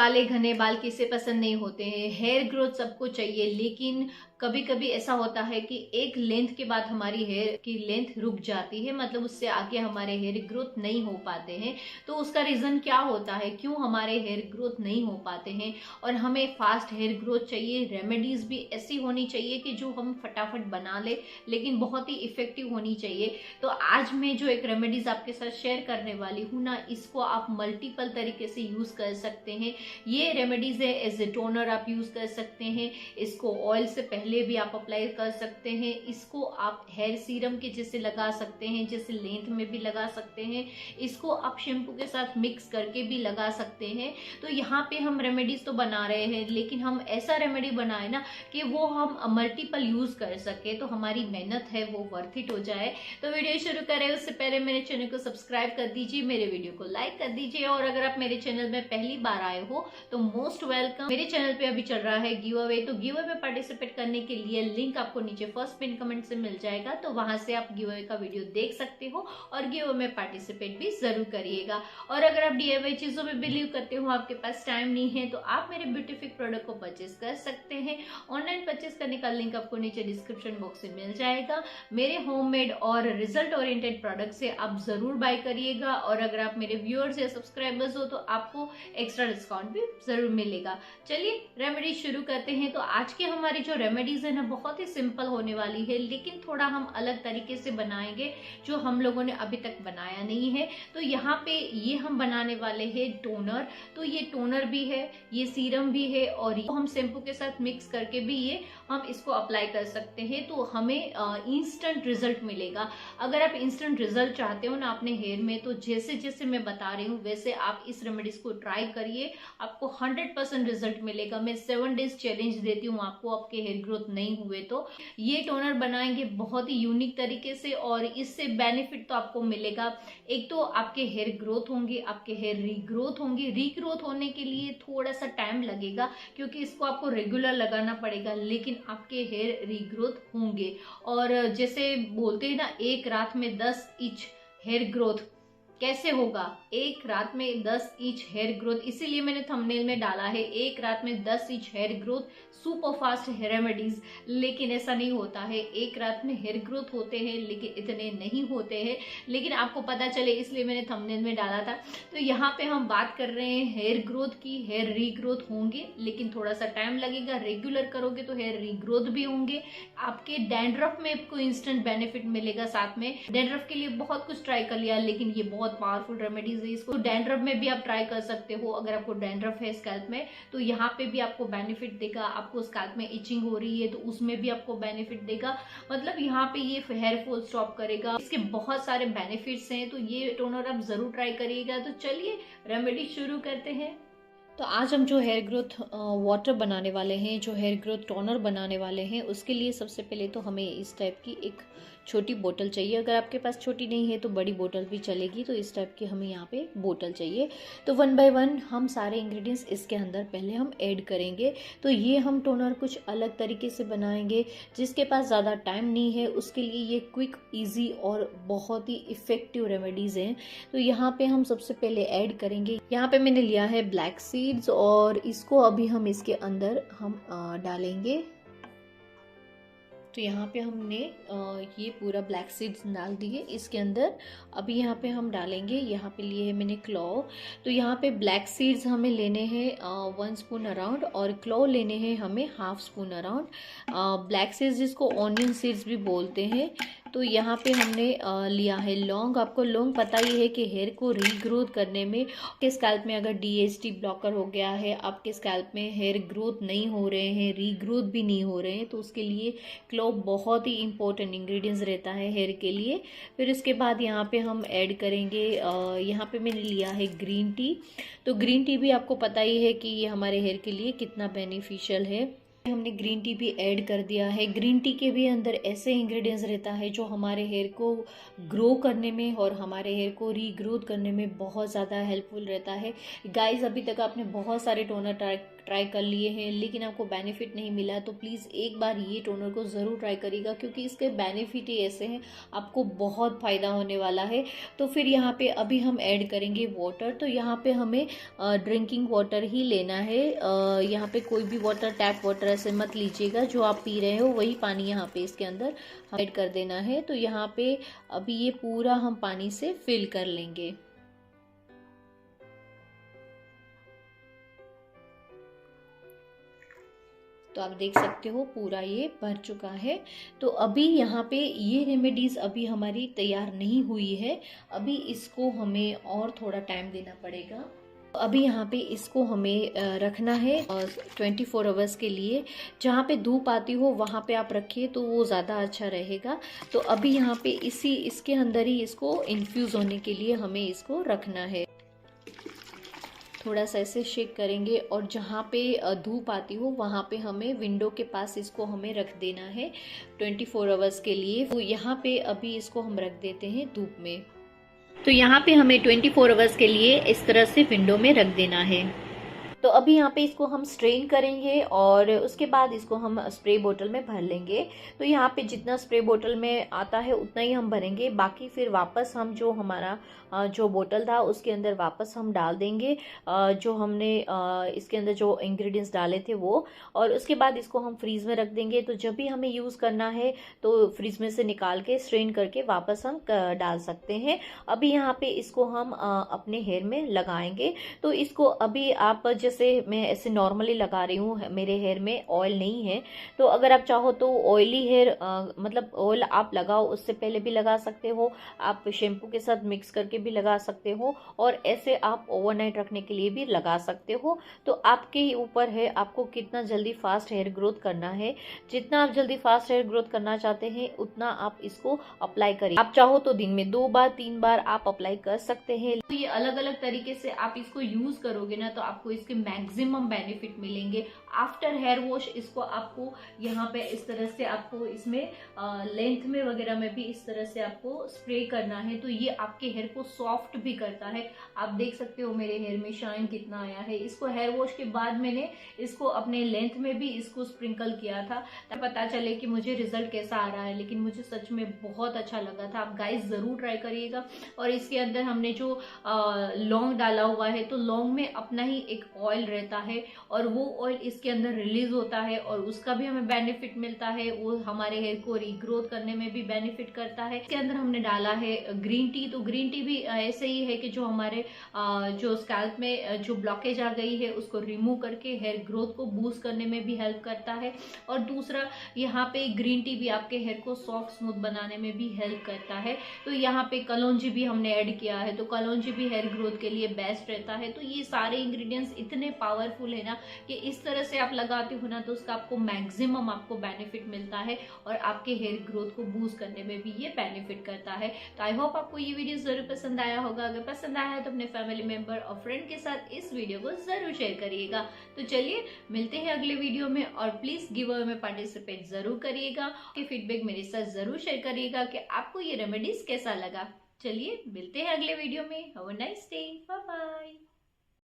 काले घने बाल किसे पसंद नहीं होते हैं, हेयर ग्रोथ सबको चाहिए, लेकिन कभी कभी ऐसा होता है कि एक लेंथ के बाद हमारी हेयर की लेंथ रुक जाती है, मतलब उससे आगे हमारे हेयर ग्रोथ नहीं हो पाते हैं। तो उसका रीजन क्या होता है, क्यों हमारे हेयर ग्रोथ नहीं हो पाते हैं और हमें फास्ट हेयर ग्रोथ चाहिए। रेमेडीज भी ऐसी होनी चाहिए कि जो हम फटाफट बना ले, लेकिन बहुत ही इफेक्टिव होनी चाहिए। तो आज मैं जो एक रेमेडीज आपके साथ शेयर करने वाली हूँ ना, इसको आप मल्टीपल तरीके से यूज कर सकते हैं। ये रेमेडीज है, एज ए टोनर आप यूज कर सकते हैं, इसको ऑयल से पहले भी आप अप्लाई कर सकते हैं, इसको आप हेयर सीरम के जैसे लगा सकते हैं, जैसे लेंथ में भी लगा सकते हैं, इसको आप शैम्पू के साथ मिक्स करके भी लगा सकते हैं। तो यहाँ पे हम रेमेडीज तो बना रहे हैं, लेकिन हम ऐसा रेमेडी बनाए ना कि वो हम मल्टीपल यूज कर सके, तो हमारी मेहनत है वो वर्थ इट हो जाए। तो वीडियो शुरू करें उससे पहले मेरे चैनल को सब्सक्राइब कर दीजिए, मेरे वीडियो को लाइक कर दीजिए, और अगर आप मेरे चैनल में पहली बार आए हो तो मोस्ट वेलकम। मेरे चैनल पे अभी चल रहा है गिव अवे, तो गिव अवे में पार्टिसिपेट करने के लिए लिंक आपको नीचे फर्स्ट पिन कमेंट से मिल जाएगा, तो वहां से आप गिव अवे का वीडियो देख सकते हो और गिव अवे में पार्टिसिपेट भी जरूर करिएगा। और अगर आप DIY चीजों में बिलीव करते हो, आपके पास टाइम नहीं है, तो आप मेरे ब्यूटीफिक प्रोडक्ट को परचेज कर सकते हैं। ऑनलाइन परचेज करने का लिंक आपको नीचे डिस्क्रिप्शन बॉक्स में मिल जाएगा। मेरे होममेड और रिजल्ट ओरिएंटेड प्रोडक्ट से आप जरूर बाय करिएगा, और अगर आप मेरे व्यूअर्स या सब्सक्राइबर्स हो तो आपको एक्स्ट्रा डिस्काउंट भी जरूर मिलेगा। चलिए रेमेडी शुरू करते हैं। तो आज के हमारी जो रेमेडीज है ना, बहुत ही सिंपल होने वाली है, लेकिन थोड़ा हम अलग तरीके से बनाएंगे जो हम लोगों ने अभी तक बनाया नहीं है। तो यहाँ पे ये हम बनाने वाले हैं टोनर। तो ये टोनर भी है, ये सीरम भी है, और ये हम शैम्पू के साथ मिक्स करके भी ये हम इसको अप्लाई कर सकते हैं, तो हमें इंस्टेंट रिजल्ट मिलेगा। अगर आप इंस्टेंट रिजल्ट चाहते हो ना अपने हेयर में, तो जैसे जैसे मैं बता रही हूँ वैसे आप इस रेमेडीज को ट्राई करिए, आपको 100% रिजल्ट मिलेगा। मैं 7 डेज चैलेंज देती हूँ आपको, आपके हेयर ग्रोथ नहीं हुए तो ये टोनर बनाएंगे बहुत ही यूनिक तरीके से, और इससे बेनिफिट तो आपको मिलेगा। एक तो आपके हेयर ग्रोथ होंगे, आपके हेयर रीग्रोथ होंगे। रीग्रोथ होने के लिए थोड़ा सा टाइम लगेगा, क्योंकि इसको आपको रेगुलर लगाना पड़ेगा, लेकिन आपके हेयर रीग्रोथ होंगे। और जैसे बोलते हैं ना, एक रात में 10 इंच हेयर ग्रोथ कैसे होगा, एक रात में 10 इंच हेयर ग्रोथ, इसीलिए मैंने थंबनेल में डाला है एक रात में 10 inch hair growth, super fast hair remedies. लेकिन ऐसा नहीं होता है, एक रात में हेयर ग्रोथ होते हैं लेकिन इतने नहीं होते हैं, लेकिन आपको पता चले इसलिए मैंने थंबनेल में डाला था। तो यहाँ पे हम बात कर रहे हैं हेयर ग्रोथ की। हेयर रीग्रोथ होंगे, लेकिन थोड़ा सा टाइम लगेगा। रेगुलर करोगे तो हेयर रीग्रोथ भी होंगे। आपके डैंड्रफ में आपको इंस्टेंट बेनिफिट मिलेगा। साथ में डैंड्रफ के लिए बहुत कुछ ट्राई कर लिया, लेकिन ये बहुत पावरफुल रेमेडीज है। इसको डैंड्रफ में भी आप ट्राई कर सकते हो। अगर आपको डैंड्रफ है स्कैल्प में, तो यहाँ पे भी आपको बेनिफिट देगा। आपको स्कैल्प में इचिंग हो रही है तो उसमें भी आपको बेनिफिट देगा, मतलब यहाँ पे ये हेयर फॉल स्टॉप करेगा। इसके बहुत सारे बेनिफिट्स हैं, तो ये टोनर आप जरूर ट्राई करिएगा। तो चलिए रेमेडी शुरू करते हैं। तो आज हम जो हेयर ग्रोथ वाटर बनाने वाले हैं, जो हेयर ग्रोथ टोनर बनाने वाले हैं, उसके लिए सबसे पहले तो हमें इस टाइप की एक छोटी बोतल चाहिए। अगर आपके पास छोटी नहीं है तो बड़ी बोतल भी चलेगी, तो इस टाइप की हमें यहाँ पे बोतल चाहिए। तो 1 बाय 1 हम सारे इंग्रेडिएंट्स इसके अंदर पहले हम ऐड करेंगे। तो ये हम टोनर कुछ अलग तरीके से बनाएंगे। जिसके पास ज़्यादा टाइम नहीं है उसके लिए ये क्विक, ईजी और बहुत ही इफ़ेक्टिव रेमेडीज़ हैं। तो यहाँ पे हम सबसे पहले ऐड करेंगे, यहाँ पे मैंने लिया है ब्लैक सीड्स, और इसको अभी हम इसके अंदर हम डालेंगे। तो यहाँ पे हमने ये पूरा ब्लैक सीड्स डाल दिए इसके अंदर। अभी यहाँ पे हम डालेंगे, यहाँ पे लिए है मैंने क्लॉव। तो यहाँ पे ब्लैक सीड्स हमें लेने हैं 1 स्पून अराउंड, और क्लॉव लेने हैं हमें 1/2 स्पून अराउंड। ब्लैक सीड्स जिसको ऑनियन सीड्स भी बोलते हैं। तो यहाँ पे हमने लिया है लौंग। आपको लौंग पता ही है कि हेयर को रीग्रोथ करने में, आपके स्कैल्प में अगर DHT ब्लॉकर हो गया है, आपके स्कैल्प में हेयर ग्रोथ नहीं हो रहे हैं, रीग्रोथ भी नहीं हो रहे हैं, तो उसके लिए क्लोव बहुत ही इंपॉर्टेंट इंग्रेडिएंट्स रहता है हेयर के लिए। फिर इसके बाद यहाँ पे हम ऐड करेंगे, यहाँ पे मैंने लिया है ग्रीन टी। तो ग्रीन टी भी आपको पता ही है कि ये हमारे हेयर के लिए कितना बेनिफिशियल है। हमने ग्रीन टी भी ऐड कर दिया है। ग्रीन टी के भी अंदर ऐसे इंग्रेडिएंट्स रहता है जो हमारे हेयर को ग्रो करने में और हमारे हेयर को रीग्रोथ करने में बहुत ज़्यादा हेल्पफुल रहता है। गाइस, अभी तक आपने बहुत सारे टोनर ट्राई कर लिए हैं लेकिन आपको बेनिफिट नहीं मिला तो प्लीज़ एक बार ये टोनर को ज़रूर ट्राई करिएगा, क्योंकि इसके बेनिफिट ही ऐसे हैं, आपको बहुत फ़ायदा होने वाला है। तो फिर यहाँ पे अभी हम ऐड करेंगे वाटर। तो यहाँ पे हमें ड्रिंकिंग वाटर ही लेना है। यहाँ पे कोई भी वाटर, टैप वाटर ऐसे मत लीजिएगा, जो आप पी रहे हो वही पानी यहाँ पे इसके अंदर ऐड कर देना है। तो यहाँ पे अभी ये पूरा हम पानी से फिल कर लेंगे। तो आप देख सकते हो पूरा ये भर चुका है। तो अभी यहाँ पे ये रेमेडीज़ अभी हमारी तैयार नहीं हुई है, अभी इसको हमें और थोड़ा टाइम देना पड़ेगा। अभी यहाँ पे इसको हमें रखना है 24 आवर्स के लिए। जहाँ पे धूप आती हो वहाँ पे आप रखिए तो वो ज़्यादा अच्छा रहेगा। तो अभी यहाँ पे इसके अंदर ही इसको इन्फ्यूज़ होने के लिए हमें इसको रखना है। थोड़ा सा ऐसे शेक करेंगे और जहाँ पे धूप आती हो वहाँ पे हमें विंडो के पास इसको हमें रख देना है 24 आवर्स के लिए। तो यहाँ पे अभी इसको हम रख देते हैं धूप में। तो यहाँ पे हमें 24 आवर्स के लिए इस तरह से विंडो में रख देना है। तो अभी यहाँ पे इसको हम स्ट्रेन करेंगे और उसके बाद इसको हम स्प्रे बोतल में भर लेंगे। तो यहाँ पे जितना स्प्रे बोतल में आता है उतना ही हम भरेंगे, बाकी फिर वापस हम जो हमारा जो बोतल था उसके अंदर वापस हम डाल देंगे जो हमने इसके अंदर जो इंग्रेडिएंट्स डाले थे वो। और उसके बाद इसको हम फ्रीज में रख देंगे। तो जब भी हमें यूज़ करना है तो फ्रीज में से निकाल के स्ट्रेन करके वापस हम डाल सकते हैं। अभी यहाँ पे इसको हम अपने हेयर में लगाएंगे। तो इसको अभी आप जैसे मैं ऐसे नॉर्मली लगा रही हूँ, मेरे हेयर में ऑयल नहीं है। तो अगर आप चाहो तो ऑयली हेयर मतलब ऑयल आप लगाओ, उससे पहले भी लगा सकते हो, आप शैम्पू के साथ मिक्स करके भी लगा सकते हो, और ऐसे आप ओवरनाइट रखने के लिए भी लगा सकते हो। तो आपके ही ऊपर है आपको कितना जल्दी फास्ट हेयर ग्रोथ करना है। जितना आप जल्दी फास्ट हेयर ग्रोथ करना चाहते हैं उतना आप इसको अप्लाई करिए। आप चाहो तो दिन में 2 बार 3 बार आप अप्लाई कर सकते हैं। तो ये अलग अलग तरीके से आप इसको यूज करोगे ना तो आपको इसके मैक्सिमम बेनिफिट मिलेंगे। आफ्टर हेयर वॉश इसको आपको यहाँ पे इस तरह से आपको इसमें लेंथ में वगैरह में भी इस तरह से आपको स्प्रे करना है। तो ये आपके हेयर को सॉफ्ट भी करता है। आप देख सकते हो मेरे हेयर में शाइन कितना आया है। इसको हेयर वॉश के बाद मैंने इसको अपने लेंथ में भी इसको स्प्रिंकल किया था तब पता चले कि मुझे रिजल्ट कैसा आ रहा है, लेकिन मुझे सच में बहुत अच्छा लगा था। आप गाइस जरूर ट्राई करिएगा। और इसके अंदर हमने जो लौंग डाला हुआ है तो लौंग में अपना ही एक ऑयल रहता है और वो ऑयल इसके अंदर रिलीज होता है और उसका भी हमें बेनिफिट मिलता है। वो हमारे हेयर को रीग्रोथ करने में भी बेनिफिट करता है। इसके अंदर हमने डाला है ग्रीन टी। तो ग्रीन टी भी ऐसे ही है कि जो हमारे जो स्कैल्प में जो ब्लॉकेज आ गई है उसको रिमूव करके हेयर ग्रोथ को बूस्ट करने में भी हेल्प करता है। और दूसरा यहाँ पे ग्रीन टी भी आपके हेयर को सॉफ्ट स्मूथ बनाने में भी हेल्प करता है। तो यहाँ पे कलौंजी भी हमने ऐड किया है, तो कलौंजी भी हेयर ग्रोथ के लिए बेस्ट रहता है। तो ये सारे इंग्रेडिएंट्स इतने पावरफुल है ना कि इस तरह से आप लगाते हो ना तो उसका आपको मैक्सिमम आपको बेनिफिट मिलता है और आपके हेयर ग्रोथ को बूस्ट करने में भी ये बेनिफिट करता है। तो आई होप आपको ये वीडियो जरूर पसंद आया होगा। अगर पसंद आया है तो अपने फैमिली मेंबर और फ्रेंड के साथ इस वीडियो को जरूर शेयर करिएगा। तो चलिए मिलते हैं अगले वीडियो में और प्लीज गिव अवे में पार्टिसिपेट जरूर करिएगा। फीडबैक मेरे साथ जरूर शेयर करिएगा कि आपको ये रेमेडीज कैसा लगा। चलिए मिलते हैं अगले वीडियो में। Have a nice day, bye bye.